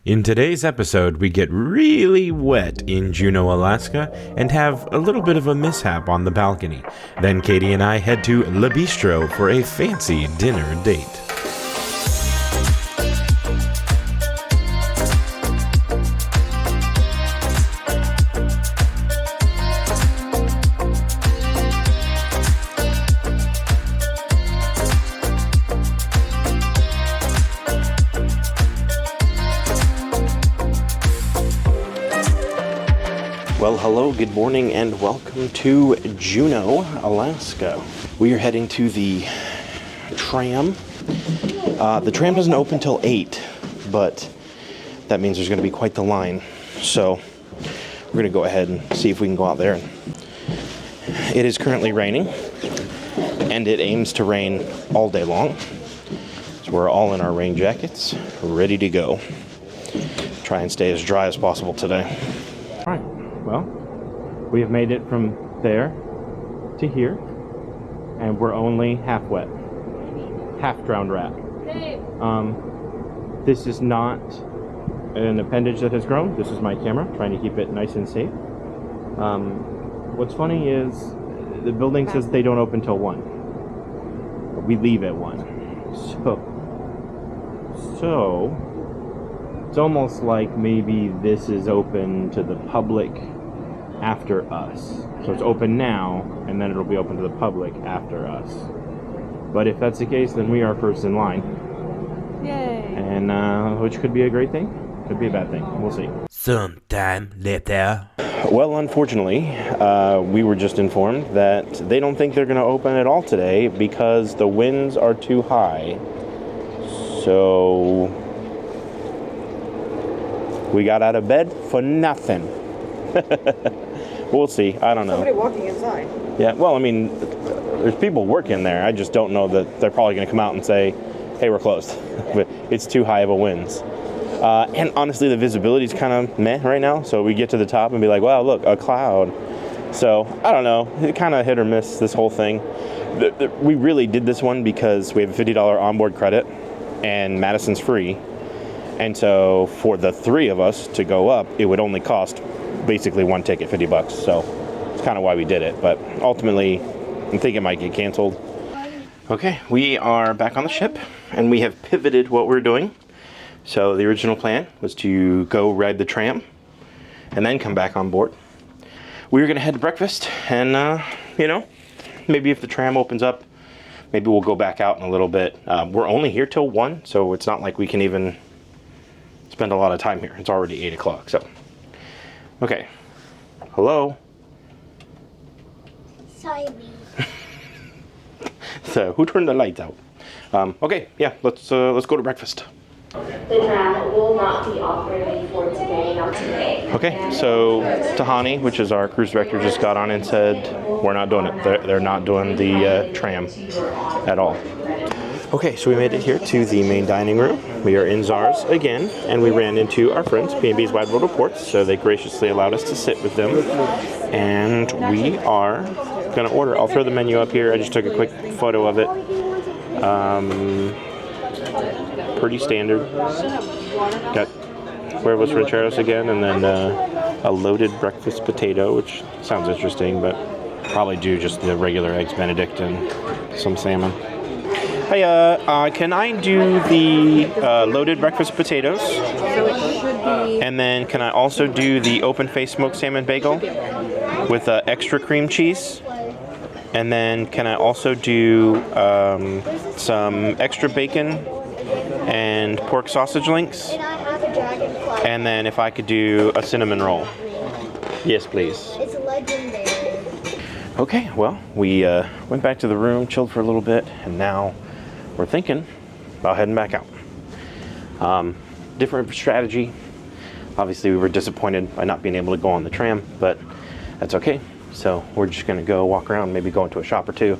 In today's episode, we get really wet in Juneau, Alaska, and have a little bit of a mishap on the balcony. Then Katie and I head to Le Bistro for a fancy dinner date. Well, hello, good morning, and welcome to Juneau, Alaska. We are heading to the tram. The tram doesn't open till 8, but that means there's going to be quite the line. So we're going to go ahead and see if we can go out there. It is currently raining, and it aims to rain all day long. So we're all in our rain jackets, ready to go. Try and stay as dry as possible today. All right. Well, we have made it from there to here, and we're only half wet, half drowned rat. This is not an appendage that has grown. This is my camera, trying to keep it nice and safe. What's funny is the building says they don't open till 1. But we leave at 1. So it's almost like maybe this is open to the public after us. So it's open now, and then it'll be open to the public after us. But if that's the case, then we are first in line. Yay! And which could be a great thing, could be a bad thing. We'll see. Sometime later. Well, unfortunately, we were just informed that they don't think they're going to open at all today because the winds are too high. So we got out of bed for nothing. We'll see. I don't know. Somebody walking inside. Yeah, well, I mean, there's people working there. I just don't know that they're probably going to come out and say, hey, we're closed. But it's too high of a winds. And honestly, the visibility is kind of meh right now. So we get to the top and be like, wow, look, a cloud. So I don't know. It kind of hit or miss, this whole thing. We really did this one because we have a $50 onboard credit and Madison's free. And so for the 3 of us to go up, it would only cost basically one ticket, $50. So it's kind of why we did it. But ultimately, I think it might get canceled. Okay, we are back on the ship, and we have pivoted what we're doing. So the original plan was to go ride the tram and then come back on board. We were going to head to breakfast, and, maybe if the tram opens up, maybe we'll go back out in a little bit. We're only here till 1, so it's not like we can even spend a lot of time here. It's already 8 o'clock, so. Okay. Hello? Sorry. So, who turned the lights out? Okay, yeah, let's go to breakfast. The tram will not be operating for today, not today. Okay, so Tahani, which is our cruise director, just got on and said, we're not doing it. They're not doing the tram at all. Okay, so we made it here to the main dining room. We are in Czars again, and we ran into our friends, B&B's Wide World of Ports, so they graciously allowed us to sit with them. And we are going to order. I'll throw the menu up here. I just took a quick photo of it. Pretty standard. Got huevos rancheros again, and then a loaded breakfast potato, which sounds interesting, but probably do just the regular eggs Benedict and some salmon. Hey, can I do the loaded breakfast potatoes? And then can I also do the open-faced smoked salmon bagel with extra cream cheese? And then can I also do some extra bacon and pork sausage links? And then if I could do a cinnamon roll. Yes, please. It's legendary. Okay, well, we went back to the room, chilled for a little bit, and now we're thinking about heading back out. Different strategy. Obviously, we were disappointed by not being able to go on the tram, but that's okay. So we're just going to go walk around, maybe go into a shop or two.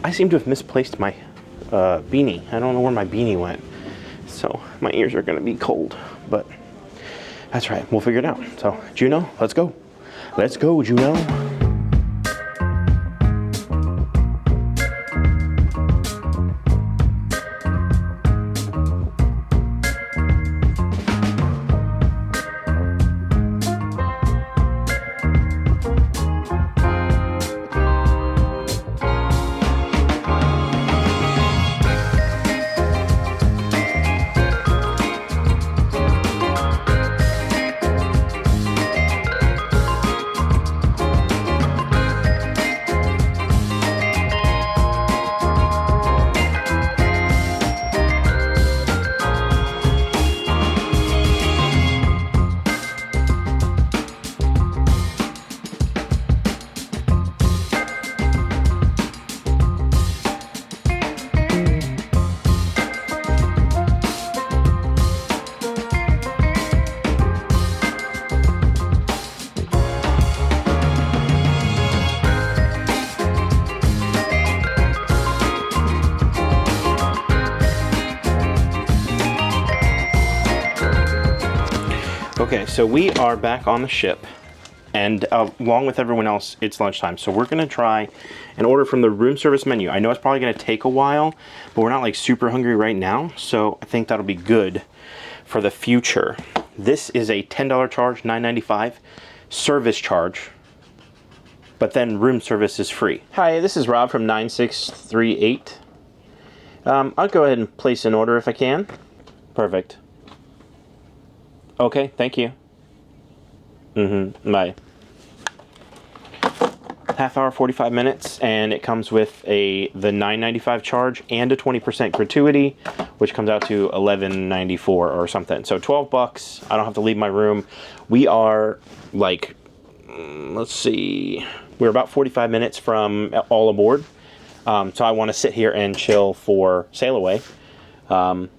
I seem to have misplaced my beanie. I don't know where my beanie went. So my ears are going to be cold, but that's right. We'll figure it out. So Juneau, let's go. Let's go, Juneau. Okay, so we are back on the ship, and along with everyone else, it's lunchtime. So we're gonna try and order from the room service menu. I know it's probably gonna take a while, but we're not like super hungry right now, so I think that'll be good for the future. This is a $10 charge, $9.95 service charge, but then room service is free. Hi, this is Rob from 9638. I'll go ahead and place an order if I can. Perfect. Okay, thank you. Bye. Half hour, 45 minutes, and it comes with the $9.95 charge and a 20% gratuity, which comes out to $11.94 or something. So $12. I don't have to leave my room. We are like, let's see, we're about 45 minutes from all aboard. So I want to sit here and chill for sail away.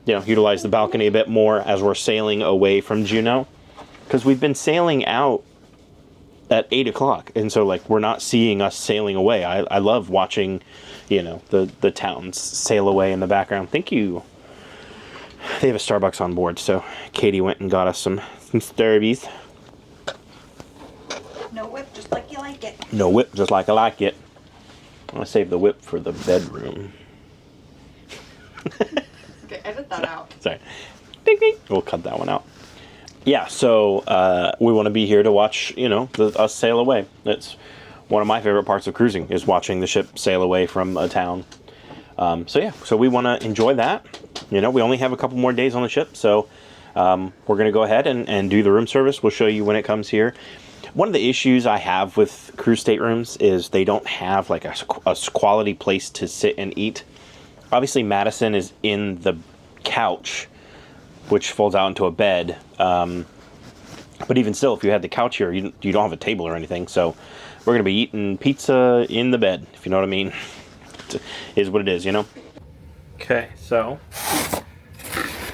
Utilize the balcony a bit more as we're sailing away from Juneau, because we've been sailing out at 8 o'clock, and so like we're not seeing us sailing away. I love watching, the towns sail away in the background. Thank you. They have a Starbucks on board, so Katie went and got us some Starbies. No whip, just like you like it. No whip, just like I like it. I'm gonna save the whip for the bedroom. Okay, edit that out. Sorry. Ding, ding. We'll cut that one out. Yeah, so we want to be here to watch, us sail away. That's one of my favorite parts of cruising, is watching the ship sail away from a town. So we want to enjoy that. We only have a couple more days on the ship, so we're going to go ahead and do the room service. We'll show you when it comes here. One of the issues I have with cruise staterooms is they don't have like a quality place to sit and eat. Obviously, Madison is in the couch, which folds out into a bed. But even still, if you had the couch here, you don't have a table or anything. So we're going to be eating pizza in the bed, if you know what I mean. It is what it is, Okay, so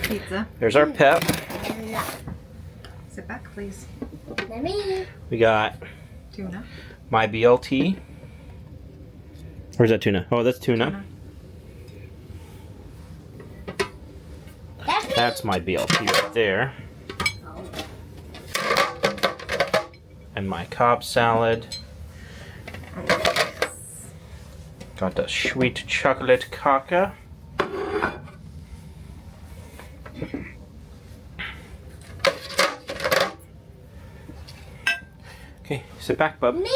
Pizza. there's our pep. Sit back, please. We got Tuna. my BLT. Where's that tuna? Oh, that's tuna. That's my BLT right there. And my Cobb salad. Got the sweet chocolate caca. Okay, sit back, bub. Me.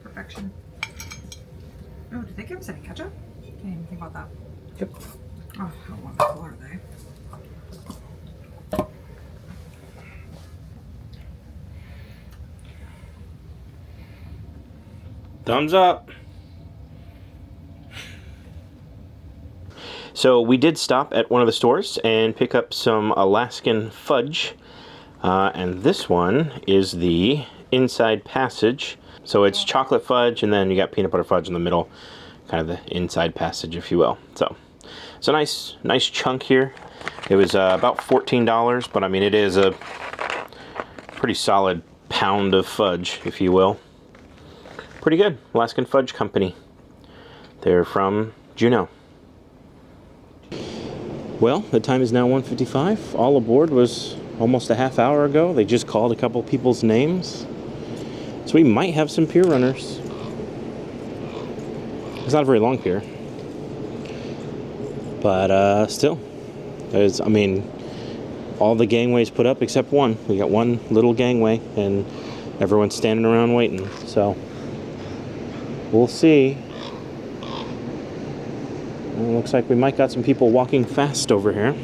Perfection. Oh, did they give us any ketchup? Can't even think about that. Yep. Oh, how wonderful are they? Thumbs up. So we did stop at one of the stores and pick up some Alaskan fudge. And this one is the Inside Passage. So it's chocolate fudge, and then you got peanut butter fudge in the middle. Kind of the inside passage, if you will. So it's a nice chunk here. It was about $14, but I mean, it is a pretty solid pound of fudge, if you will. Pretty good. Alaskan Fudge Company. They're from Juneau. Well, the time is now 1:55. All aboard was almost a half hour ago. They just called a couple people's names. So we might have some pier runners. It's not a very long pier. But still, all the gangways put up except one. We got one little gangway and everyone's standing around waiting. So we'll see. Well, looks like we might got some people walking fast over here.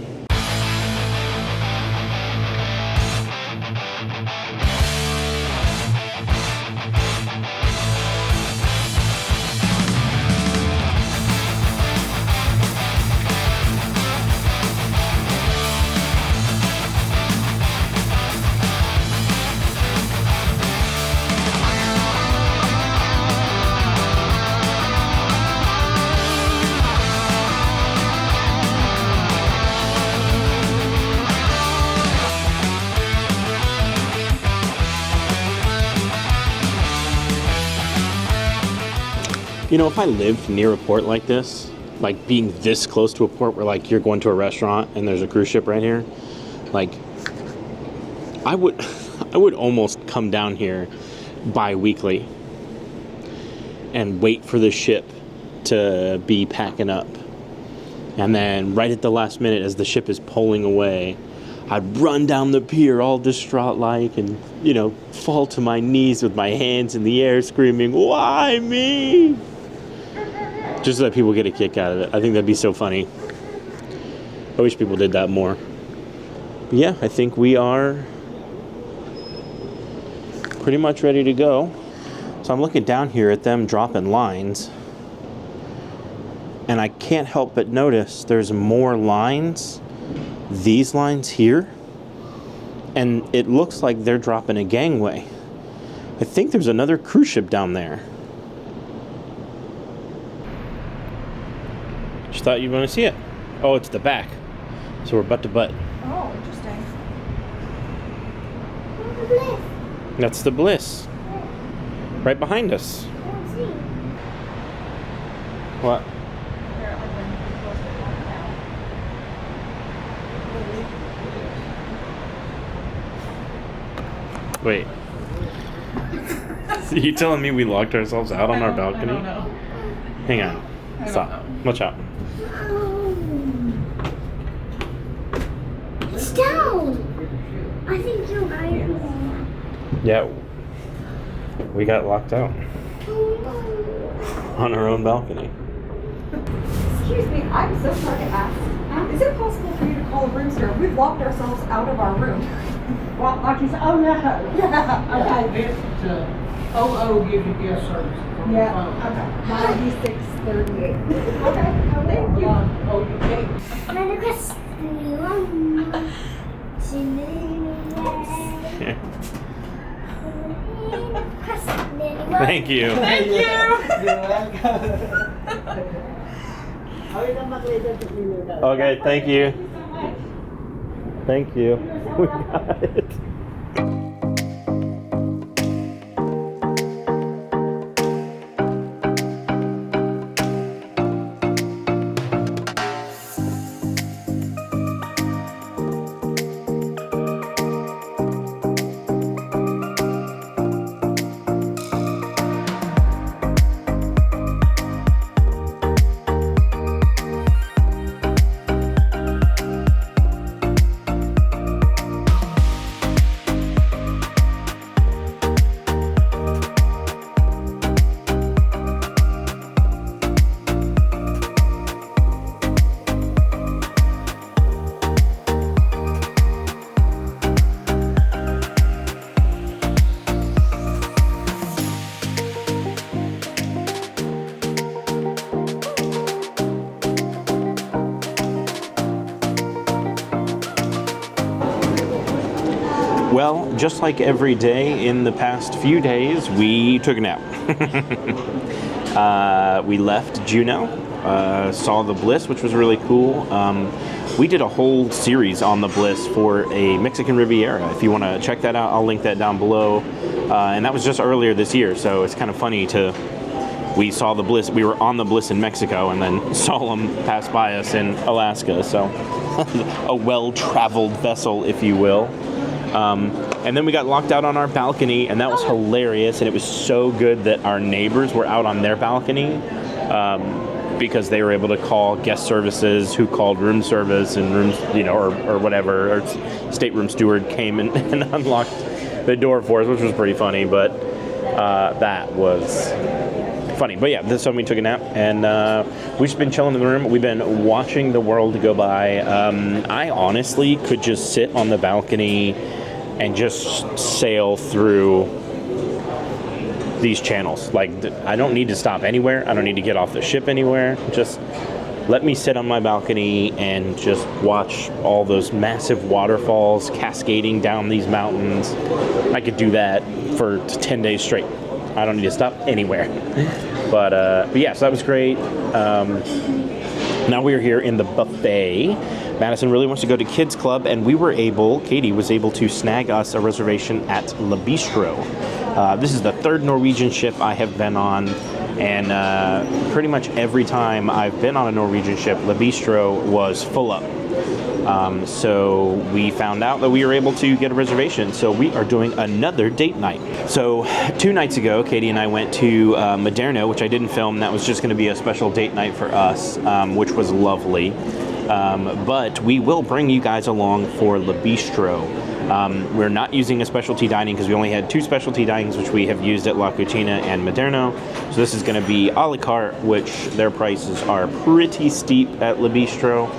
You know, if I lived near a port like this, like being this close to a port where like you're going to a restaurant and there's a cruise ship right here, like I would almost come down here bi-weekly and wait for the ship to be packing up. And then right at the last minute as the ship is pulling away, I'd run down the pier all distraught like and, you know, fall to my knees with my hands in the air screaming, "Why me?" Just so that people get a kick out of it. I think that'd be so funny. I wish people did that more. But yeah, I think we are pretty much ready to go. So I'm looking down here at them dropping lines. And I can't help but notice there's more lines. These lines here. And it looks like they're dropping a gangway. I think there's another cruise ship down there. Just thought you'd want to see it. Oh, it's the back. So we're butt to butt. Oh, interesting. That's the Bliss. Right behind us. What? Wait. So you telling me we locked ourselves out on our balcony? I don't know. Hang on. Stop. Watch out. It's down. I think you're right. Yeah. We got locked out on our own balcony. Excuse me, I'm so sorry to ask. Is it possible for you to call a room service? We've locked ourselves out of our room. Well, like you said, oh no. Yeah. Okay. This OO gives you guest service from the Yeah. phone. Okay. 9638. Okay. Thank you. Oh, you can't. Thank you. Thank you. Okay, thank you. Thank you. We got it. Well, just like every day in the past few days, we took a nap. We left Juneau, saw the Bliss, which was really cool. We did a whole series on the Bliss for a Mexican Riviera. If you want to check that out, I'll link that down below. And that was just earlier this year, so it's kind of funny we saw the Bliss, we were on the Bliss in Mexico and then saw them pass by us in Alaska, so a well-traveled vessel, if you will. And then we got locked out on our balcony, and that was hilarious, and it was so good that our neighbors were out on their balcony because they were able to call guest services who called room service and rooms, you know, or whatever, or stateroom steward came and unlocked the door for us, which was pretty funny, but that was funny. But yeah, this time we took a nap, and we've just been chilling in the room. We've been watching the world go by. I honestly could just sit on the balcony and just sail through these channels. Like, I don't need to stop anywhere. I don't need to get off the ship anywhere. Just let me sit on my balcony and just watch all those massive waterfalls cascading down these mountains. I could do that for 10 days straight. I don't need to stop anywhere. But yeah, so that was great. Now we're here in the buffet. Madison really wants to go to Kids Club, and Katie was able to snag us a reservation at Le Bistro. This is the third Norwegian ship I have been on. And pretty much every time I've been on a Norwegian ship, Le Bistro was full up. So we found out that we were able to get a reservation. So we are doing another date night. So 2 nights ago, Katie and I went to Moderno, which I didn't film. That was just going to be a special date night for us, which was lovely. But we will bring you guys along for Le Bistro. We're not using a specialty dining because we only had 2 specialty dinings, which we have used at La Cucina and Moderno. So this is going to be a la carte, which their prices are pretty steep at Le Bistro.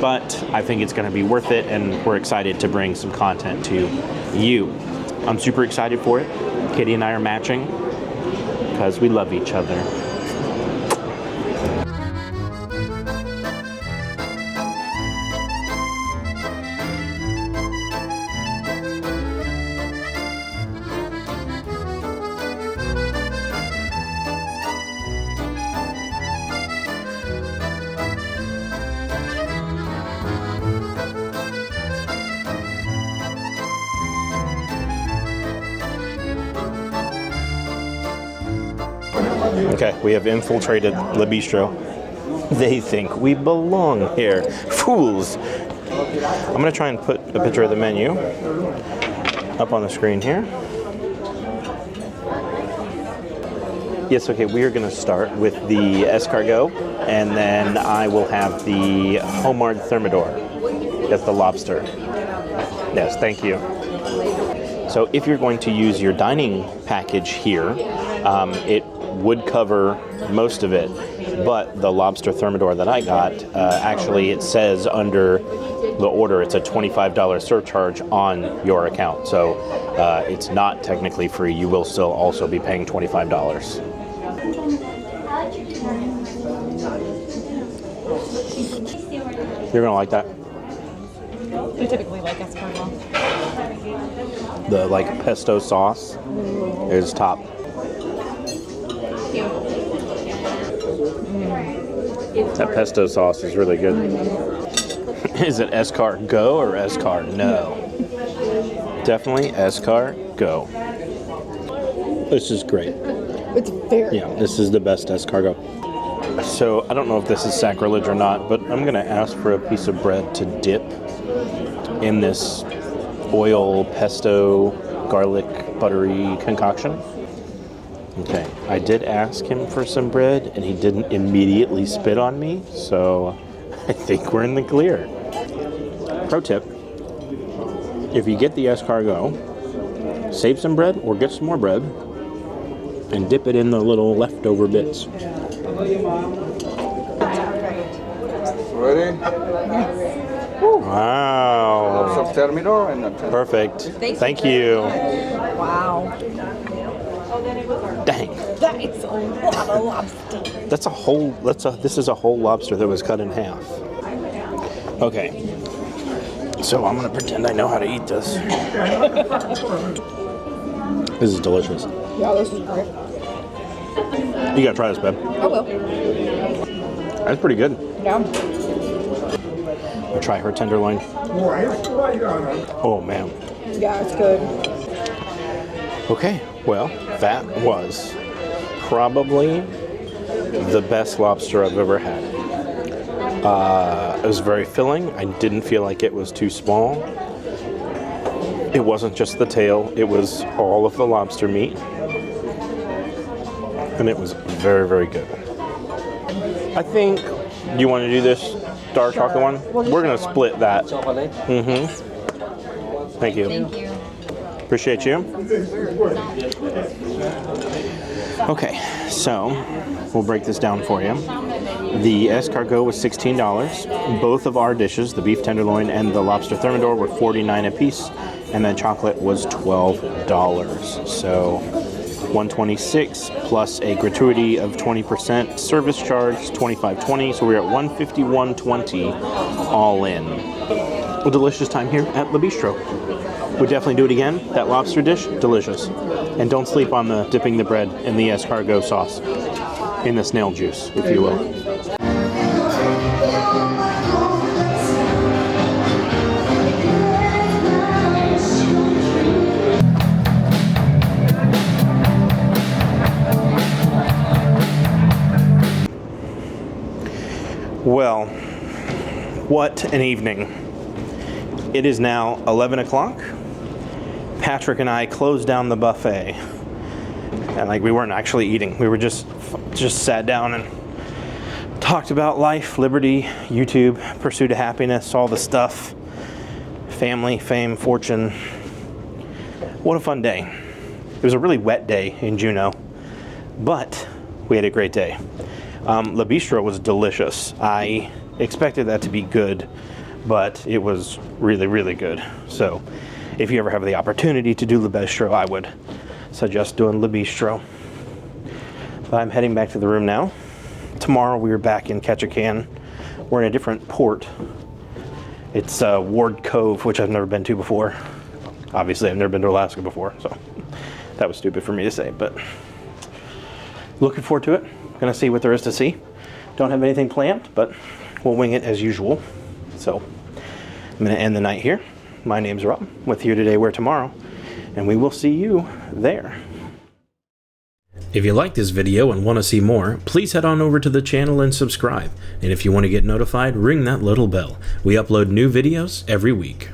But I think it's going to be worth it, and we're excited to bring some content to you. I'm super excited for it. Katie and I are matching because we love each other. Okay, we have infiltrated Le Bistro. They think we belong here. Fools! I'm going to try and put a picture of the menu up on the screen here. Yes, okay, we are going to start with the escargot, and then I will have the homard thermidor. That's the lobster. Yes, thank you. So if you're going to use your dining package here, it would cover most of it, but the lobster thermidor that I got, actually it says under the order it's a $25 surcharge on your account. So it's not technically free. You will still also be paying $25. You're gonna like that? We typically like escargot. The pesto sauce is top. That pesto sauce is really good. Is it escargot or escar? No. Definitely escargot. This is great. It's very Yeah, this is the best escargot. So I don't know if this is sacrilege or not, but I'm gonna ask for a piece of bread to dip in this oil, pesto, garlic, buttery concoction. Okay, I did ask him for some bread, and he didn't immediately spit on me, so I think we're in the clear. Pro tip, if you get the escargot, save some bread or get some more bread, and dip it in the little leftover bits. Ready? Wow. Some thermidor and Perfect. Thank you. wow. Dang. That is a lot of lobster. This is a whole lobster that was cut in half. Okay. So I'm gonna pretend I know how to eat this. This is delicious. Yeah, this is great. You gotta try this, babe. I will. That's pretty good. Yeah. I'll try her tenderloin. Oh man. Yeah, it's good. Okay, well, that was probably the best lobster I've ever had. It was very filling. I didn't feel like it was too small. It wasn't just the tail, it was all of the lobster meat. And it was very, very good. I think, you want to do this dark chocolate one? We're going to split that. Mm-hmm. Thank you. Thank you. Appreciate you. Okay, so we'll break this down for you. The escargot was $16. Both of our dishes, the beef tenderloin and the lobster thermidor, were $49 a piece, and then chocolate was $12. So $126 plus a gratuity of 20%, service charge $25.20. So we're at $151.20 all in. A delicious time here at Le Bistro. Would definitely do it again. That lobster dish, delicious. And don't sleep on the dipping the bread in the escargot sauce, in the snail juice, if you will. What an evening. It is now 11 o'clock. Patrick and I closed down the buffet. And like we weren't actually eating. We were just sat down and talked about life, liberty, YouTube, pursuit of happiness, all the stuff. Family, fame, fortune. What a fun day. It was a really wet day in Juneau, but we had a great day. Le Bistro was delicious. I expected that to be good, but it was really, really good. So if you ever have the opportunity to do Le Bistro, I would suggest doing Le Bistro. But I'm heading back to the room now. Tomorrow we are back in Ketchikan. We're in a different port. It's Ward Cove, which I've never been to before. Obviously, I've never been to Alaska before, so that was stupid for me to say, but looking forward to it. Gonna see what there is to see. Don't have anything planned, but we'll wing it as usual. So I'm gonna end the night here. My name's Rob with Here Today, Where Tomorrow, and we will see you there. If you like this video and want to see more, please head on over to the channel and subscribe. And if you want to get notified, ring that little bell. We upload new videos every week.